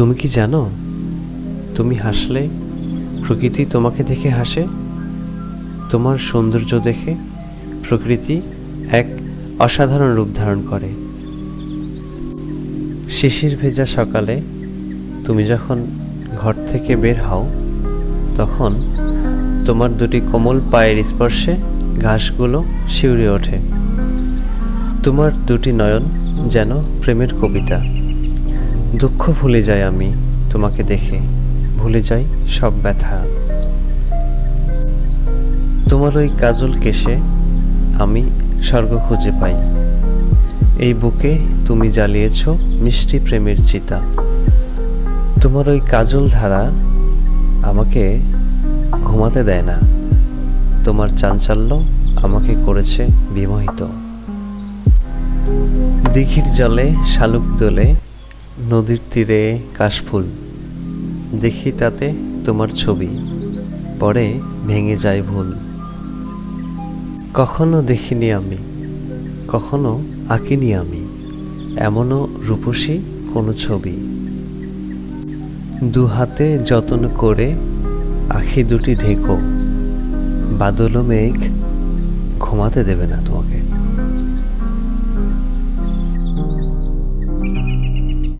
তুমি কি জানো, তুমি হাসলে প্রকৃতি তোমাকে দেখে হাসে। তোমার সৌন্দর্য দেখে প্রকৃতি এক অসাধারণ রূপ ধারণ করে। শিশির ভেজা সকালে তুমি যখন ঘর থেকে বের হও, তখন তোমার দুটি কোমল পায়ের স্পর্শে ঘাসগুলো শিউরে ওঠে। তোমার দুটি নয়ন যেন প্রেমের কবিতা। দুঃখ ভুলে যাই আমি তোমাকে দেখে, ভুলে যাই সব ব্যথা। তোমার ওই কাজল কেশে আমি স্বর্গ খুঁজে পাই। এই বুকে তুমি জ্বালিয়েছ মিষ্টি প্রেমের চিতা। তোমার ওই কাজল ধারা আমাকে ঘুমাতে দেয় না। তোমার চাঞ্চল্য আমাকে করেছে বিমোহিত। দিঘির জলে শালুক দোলে, নদীর তীরে কাশফুল, দেখি তাতে তোমার ছবি, পরে ভেঙে যায় ভুল। কখনো দেখিনি আমি, কখনো আঁকিনি আমি এমনও রূপসী কোনো ছবি। দু হাতে যতন করে আখি দুটি ঢেকো, বাদল মেঘ ঘুমাতে দেবে না তোমাকে।